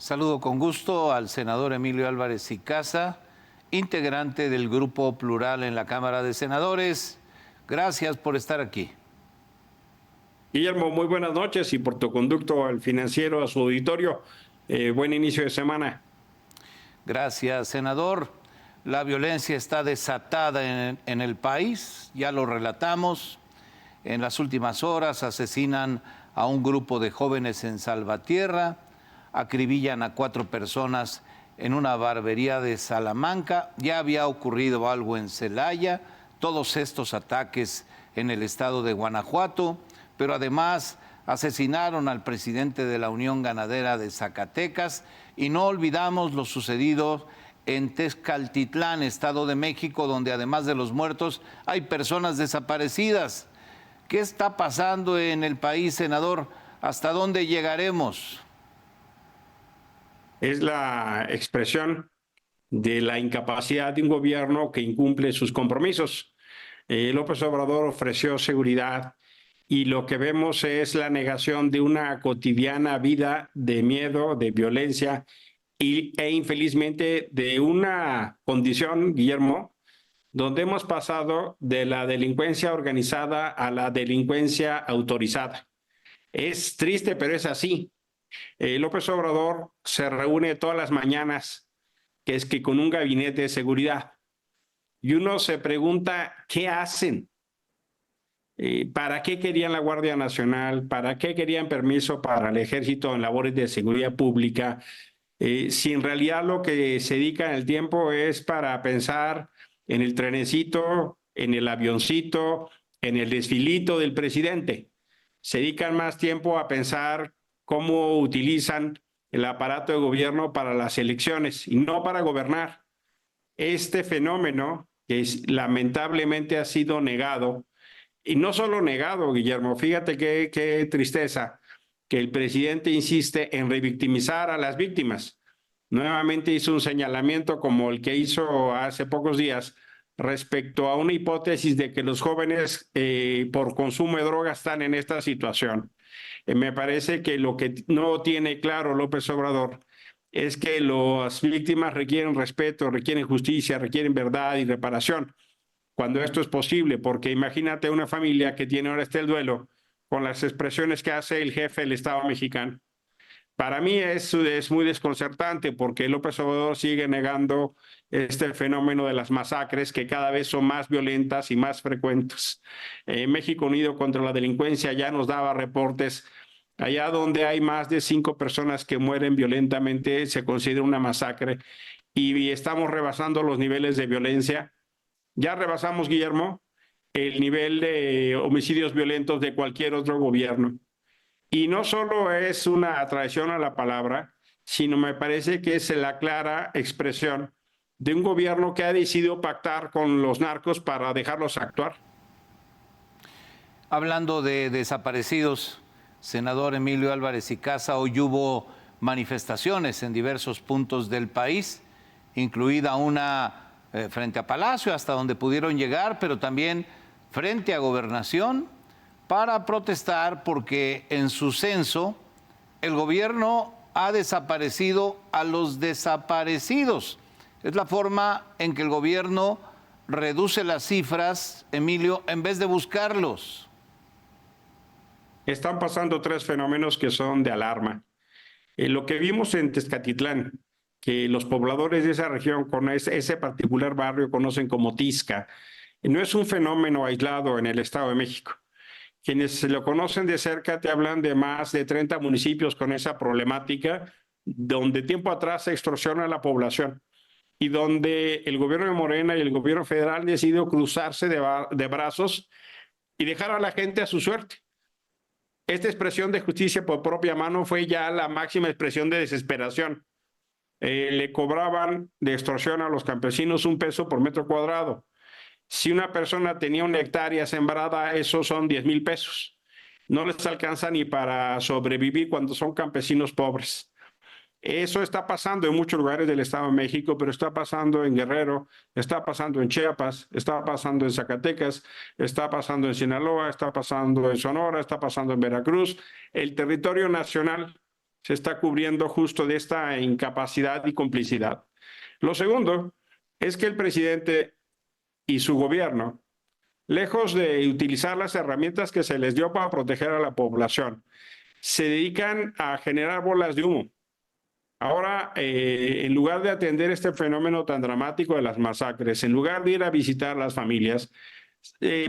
Saludo con gusto al senador Emilio Álvarez y Casa, integrante del Grupo Plural en la Cámara de Senadores. Gracias por estar aquí. Guillermo, muy buenas noches y por tu conducto al financiero, a su auditorio. Buen inicio de semana. Gracias, senador. La violencia está desatada en el país, ya lo relatamos. En las últimas horas asesinan a un grupo de jóvenes en Salvatierra, acribillan a 4 personas en una barbería de Salamanca, ya había ocurrido algo en Celaya, todos estos ataques en el estado de Guanajuato, pero además asesinaron al presidente de la Unión Ganadera de Zacatecas y no olvidamos lo sucedido en Tezcaltitlán, Estado de México, donde además de los muertos hay personas desaparecidas. ¿Qué está pasando en el país, senador? ¿Hasta dónde llegaremos? Es la expresión de la incapacidad de un gobierno que incumple sus compromisos. López Obrador ofreció seguridad y lo que vemos es la negación de una cotidiana vida de miedo, de violencia e infelizmente de una condición, Guillermo, donde hemos pasado de la delincuencia organizada a la delincuencia autorizada. Es triste, pero es así. López Obrador se reúne todas las mañanas, que es que con un gabinete de seguridad, y uno se pregunta, ¿qué hacen? ¿Para qué querían la Guardia Nacional? ¿Para qué querían permiso para el Ejército en labores de seguridad pública? Si en realidad lo que se dedica en el tiempo es para pensar en el trenecito, en el avioncito, en el desfilito del presidente. Se dedican más tiempo a pensar cómo utilizan el aparato de gobierno para las elecciones y no para gobernar. Este fenómeno, que lamentablemente ha sido negado, y no solo negado, Guillermo, fíjate qué tristeza, que el presidente insiste en revictimizar a las víctimas. Nuevamente hizo un señalamiento como el que hizo hace pocos días respecto a una hipótesis de que los jóvenes por consumo de drogas están en esta situación. Me parece que lo que no tiene claro López Obrador es que las víctimas requieren respeto, requieren justicia, requieren verdad y reparación, cuando esto es posible, porque imagínate una familia que tiene ahora el duelo con las expresiones que hace el jefe del Estado mexicano. Para mí es muy desconcertante porque López Obrador sigue negando este fenómeno de las masacres que cada vez son más violentas y más frecuentes. México Unido contra la Delincuencia ya nos daba reportes. Allá donde hay más de 5 personas que mueren violentamente se considera una masacre y estamos rebasando los niveles de violencia. Ya rebasamos, Guillermo, el nivel de homicidios violentos de cualquier otro gobierno. Y no solo es una traición a la palabra, sino me parece que es la clara expresión de un gobierno que ha decidido pactar con los narcos para dejarlos actuar. Hablando de desaparecidos, senador Emilio Álvarez y Casa, hoy hubo manifestaciones en diversos puntos del país, incluida una frente a Palacio, hasta donde pudieron llegar, pero también frente a Gobernación, para protestar porque en su censo el gobierno ha desaparecido a los desaparecidos. Es la forma en que el gobierno reduce las cifras, Emilio, en vez de buscarlos. Están pasando 3 fenómenos que son de alarma. Lo que vimos en Tezcatitlán, que los pobladores de esa región, con ese particular barrio, conocen como Tizca, no es un fenómeno aislado en el Estado de México. Quienes lo conocen de cerca te hablan de más de 30 municipios con esa problemática, donde tiempo atrás se extorsiona a la población y donde el gobierno de Morena y el gobierno federal han decidido cruzarse de brazos y dejar a la gente a su suerte. Esta expresión de justicia por propia mano fue ya la máxima expresión de desesperación. Le cobraban de extorsión a los campesinos $1 por metro cuadrado. Si una persona tenía 1 hectárea sembrada, esos son 10,000 pesos. No les alcanza ni para sobrevivir cuando son campesinos pobres. Eso está pasando en muchos lugares del Estado de México, pero está pasando en Guerrero, está pasando en Chiapas, está pasando en Zacatecas, está pasando en Sinaloa, está pasando en Sonora, está pasando en Veracruz. El territorio nacional se está cubriendo justo de esta incapacidad y complicidad. Lo segundo es que el presidente y su gobierno, lejos de utilizar las herramientas que se les dio para proteger a la población, se dedican a generar bolas de humo. Ahora, en lugar de atender este fenómeno tan dramático de las masacres, en lugar de ir a visitar las familias,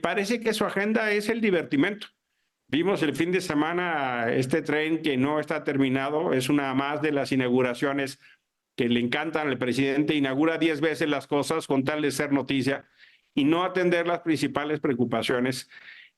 parece que su agenda es el divertimento. Vimos el fin de semana este tren que no está terminado, es una más de las inauguraciones que le encantan al presidente, inaugura 10 veces las cosas con tal de ser noticia y no atender las principales preocupaciones.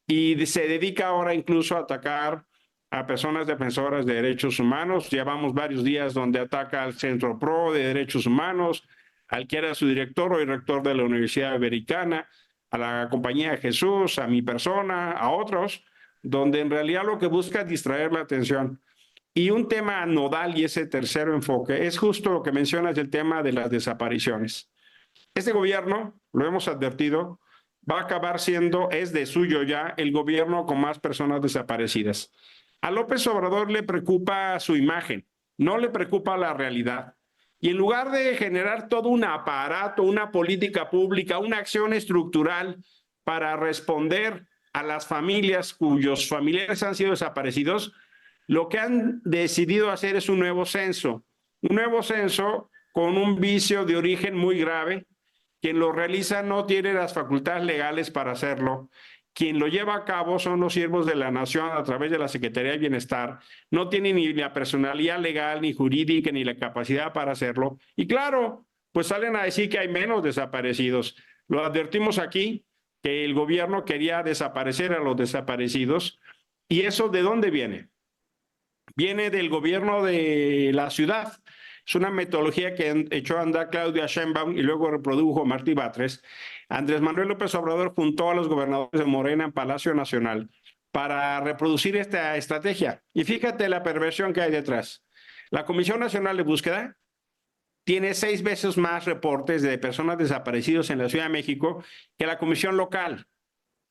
Y se dedica ahora incluso a atacar a personas defensoras de derechos humanos. Llevamos varios días donde ataca al Centro PRO de Derechos Humanos, al que era su director o rector de la Universidad Americana, a la Compañía Jesús, a mi persona, a otros, donde en realidad lo que busca es distraer la atención. Y un tema nodal y ese tercero enfoque es justo lo que mencionas del tema de las desapariciones. Este gobierno, lo hemos advertido, va a acabar siendo, es de suyo ya, el gobierno con más personas desaparecidas. A López Obrador le preocupa su imagen, no le preocupa la realidad. Y en lugar de generar todo un aparato, una política pública, una acción estructural para responder a las familias cuyos familiares han sido desaparecidos, lo que han decidido hacer es un nuevo censo con un vicio de origen muy grave. Quien lo realiza no tiene las facultades legales para hacerlo. Quien lo lleva a cabo son los siervos de la nación a través de la Secretaría de Bienestar. No tienen ni la personalidad legal, ni jurídica, ni la capacidad para hacerlo. Y claro, pues salen a decir que hay menos desaparecidos. Lo advertimos aquí, que el gobierno quería desaparecer a los desaparecidos. ¿Y eso de dónde viene? Viene del gobierno de la ciudad. Es una metodología que echó a andar Claudia Sheinbaum y luego reprodujo Martí Batres. Andrés Manuel López Obrador juntó a los gobernadores de Morena en Palacio Nacional para reproducir esta estrategia. Y fíjate la perversión que hay detrás. La Comisión Nacional de Búsqueda tiene 6 veces más reportes de personas desaparecidas en la Ciudad de México que la Comisión Local.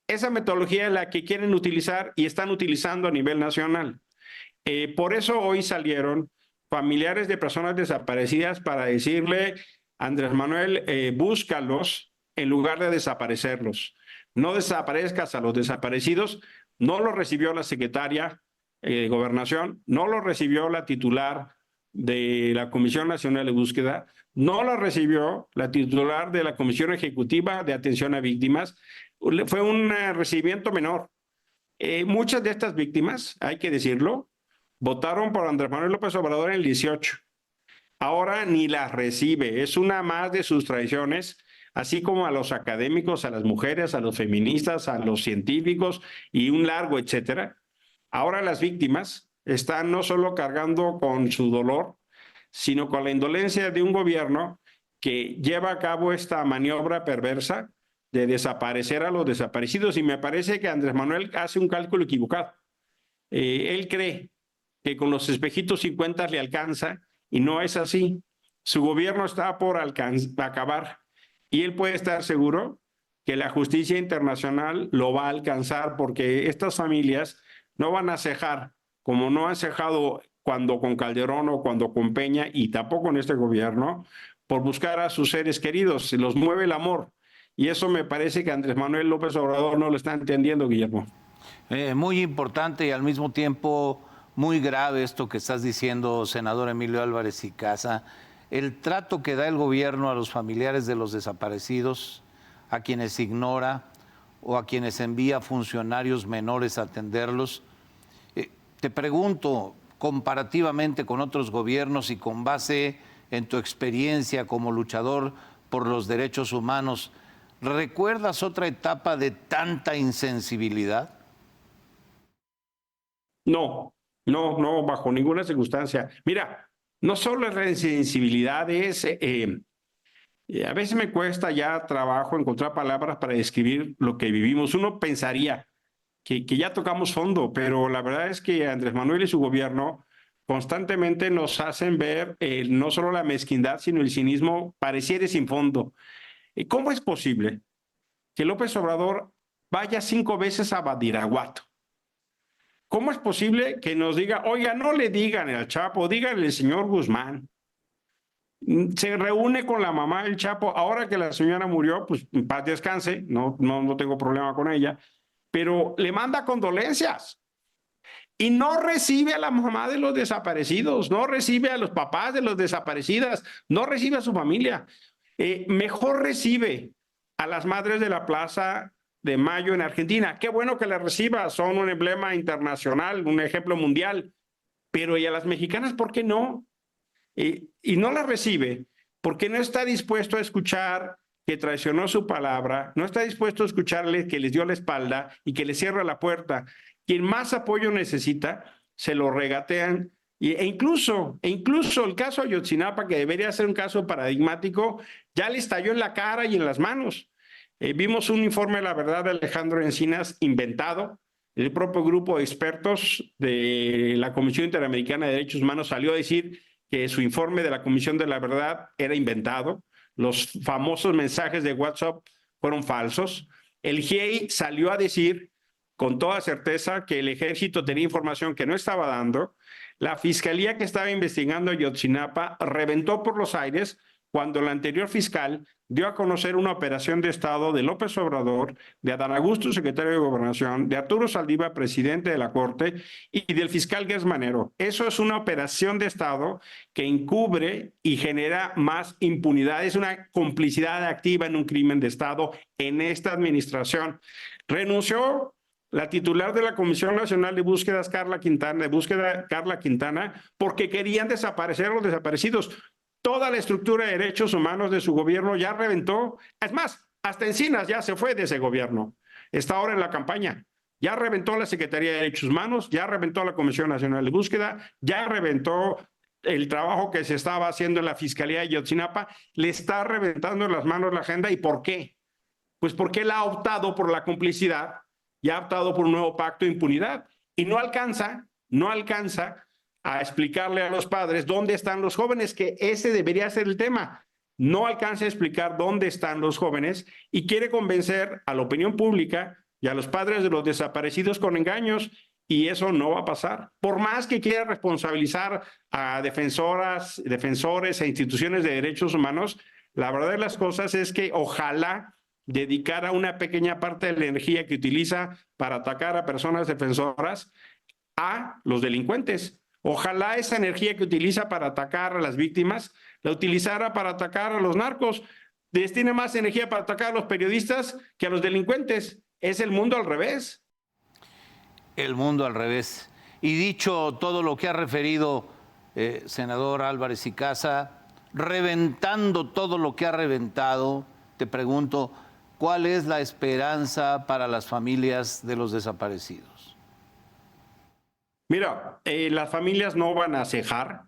Esa metodología es la que quieren utilizar y están utilizando a nivel nacional. Por eso hoy salieron familiares de personas desaparecidas para decirle, Andrés Manuel, búscalos en lugar de desaparecerlos. No desaparezcas a los desaparecidos. No lo recibió la secretaria de Gobernación, no lo recibió la titular de la Comisión Nacional de Búsqueda, no lo recibió la titular de la Comisión Ejecutiva de Atención a Víctimas. Fue un recibimiento menor. Muchas de estas víctimas, hay que decirlo, votaron por Andrés Manuel López Obrador en el 18. Ahora ni las recibe. Es una más de sus traiciones, así como a los académicos, a las mujeres, a los feministas, a los científicos y un largo etcétera. Ahora las víctimas están no solo cargando con su dolor, sino con la indolencia de un gobierno que lleva a cabo esta maniobra perversa de desaparecer a los desaparecidos. Y me parece que Andrés Manuel hace un cálculo equivocado. Él cree que con los espejitos 50 le alcanza y no es así. Su gobierno está por acabar y él puede estar seguro que la justicia internacional lo va a alcanzar porque estas familias no van a cejar como no han cejado cuando con Calderón o cuando con Peña y tampoco en este gobierno por buscar a sus seres queridos. Se los mueve el amor y eso me parece que Andrés Manuel López Obrador no lo está entendiendo, Guillermo. Muy importante y al mismo tiempo muy grave esto que estás diciendo, senador Emilio Álvarez y Casa. El trato que da el gobierno a los familiares de los desaparecidos, a quienes ignora o a quienes envía funcionarios menores a atenderlos. Te pregunto, comparativamente con otros gobiernos y con base en tu experiencia como luchador por los derechos humanos, ¿recuerdas otra etapa de tanta insensibilidad? No, bajo ninguna circunstancia. Mira, no solo es la insensibilidad, es a veces me cuesta ya trabajo encontrar palabras para describir lo que vivimos. Uno pensaría que ya tocamos fondo, pero la verdad es que Andrés Manuel y su gobierno constantemente nos hacen ver no solo la mezquindad, sino el cinismo pareciera sin fondo. ¿Cómo es posible que López Obrador vaya 5 veces a Badiraguato ¿Cómo es posible que nos diga, oiga, no le digan al Chapo, díganle al señor Guzmán? Se reúne con la mamá del Chapo, ahora que la señora murió, pues en paz descanse, no tengo problema con ella, pero le manda condolencias. Y no recibe a la mamá de los desaparecidos, no recibe a los papás de los desaparecidas, no recibe a su familia. Mejor recibe a las madres de la Plaza de Mayo en Argentina. Qué bueno que las reciba, son un emblema internacional, un ejemplo mundial. Pero ¿y a las mexicanas por qué no? Y no las recibe porque no está dispuesto a escuchar que traicionó su palabra, no está dispuesto a escucharle que les dio la espalda y que les cierra la puerta. Quien más apoyo necesita, se lo regatean. E incluso el caso Ayotzinapa, que debería ser un caso paradigmático, ya le estalló en la cara y en las manos. Vimos un informe, la verdad, de Alejandro Encinas inventado. El propio grupo de expertos de la Comisión Interamericana de Derechos Humanos salió a decir que su informe de la Comisión de la Verdad era inventado. Los famosos mensajes de WhatsApp fueron falsos. El GIEI salió a decir con toda certeza que el ejército tenía información que no estaba dando. La fiscalía que estaba investigando Ayotzinapa reventó por los aires cuando el anterior fiscal dio a conocer una operación de Estado de López Obrador, de Adán Augusto, secretario de Gobernación, de Arturo Saldívar, presidente de la Corte, y del fiscal Gers Manero. Eso es una operación de Estado que encubre y genera más impunidad. Es una complicidad activa en un crimen de Estado en esta administración. Renunció la titular de la Comisión Nacional de Búsquedas, Carla Quintana, porque querían desaparecer a los desaparecidos. Toda la estructura de derechos humanos de su gobierno ya reventó. Es más, hasta Encinas ya se fue de ese gobierno. Está ahora en la campaña. Ya reventó la Secretaría de Derechos Humanos, ya reventó la Comisión Nacional de Búsqueda, ya reventó el trabajo que se estaba haciendo en la Fiscalía de Ayotzinapa. Le está reventando en las manos la agenda. ¿Y por qué? Pues porque él ha optado por la complicidad y ha optado por un nuevo pacto de impunidad. Y no alcanza a explicarle a los padres dónde están los jóvenes, que ese debería ser el tema. No alcanza a explicar dónde están los jóvenes y quiere convencer a la opinión pública y a los padres de los desaparecidos con engaños, y eso no va a pasar. Por más que quiera responsabilizar a defensores e instituciones de derechos humanos, la verdad de las cosas es que ojalá dedicara una pequeña parte de la energía que utiliza para atacar a personas defensoras a los delincuentes. Ojalá esa energía que utiliza para atacar a las víctimas la utilizara para atacar a los narcos. Destine más energía para atacar a los periodistas que a los delincuentes. Es el mundo al revés. El mundo al revés. Y dicho todo lo que ha referido, senador Álvarez y Casa, reventando todo lo que ha reventado, te pregunto, ¿cuál es la esperanza para las familias de los desaparecidos? Mira, las familias no van a cejar,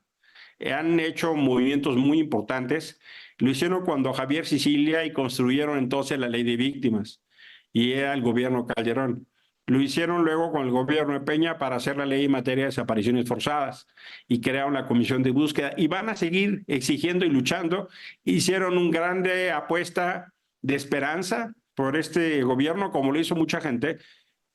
han hecho movimientos muy importantes. Lo hicieron cuando Javier Sicilia y construyeron entonces la ley de víctimas, y era el gobierno Calderón. Lo hicieron luego con el gobierno de Peña para hacer la ley en materia de desapariciones forzadas y crearon la comisión de búsqueda, y van a seguir exigiendo y luchando. Hicieron una grande apuesta de esperanza por este gobierno, como lo hizo mucha gente.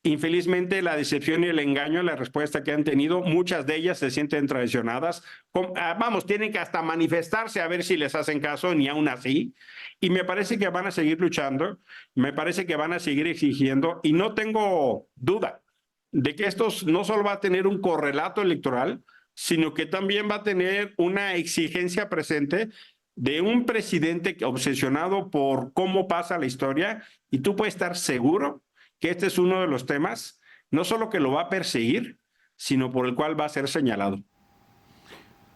Infelizmente, la decepción y el engaño, la respuesta que han tenido, muchas de ellas se sienten traicionadas. Vamos, tienen que hasta manifestarse a ver si les hacen caso, ni aún así. Y me parece que van a seguir luchando, me parece que van a seguir exigiendo, y no tengo duda de que esto no solo va a tener un correlato electoral, sino que también va a tener una exigencia presente de un presidente obsesionado por cómo pasa la historia, y tú puedes estar seguro que este es uno de los temas, no solo que lo va a perseguir, sino por el cual va a ser señalado.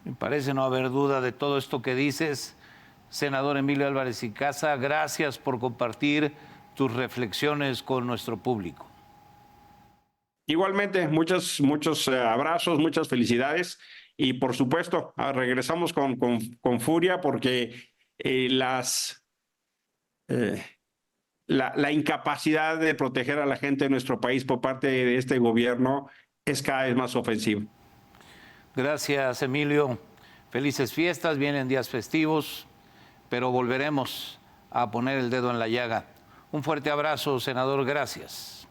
Me parece no haber duda de todo esto que dices, senador Emilio Álvarez y Casa. Gracias por compartir tus reflexiones con nuestro público. Igualmente, muchos abrazos, muchas felicidades, y por supuesto, regresamos con furia, porque la incapacidad de proteger a la gente de nuestro país por parte de este gobierno es cada vez más ofensiva. Gracias, Emilio. Felices fiestas, vienen días festivos, pero volveremos a poner el dedo en la llaga. Un fuerte abrazo, senador, gracias.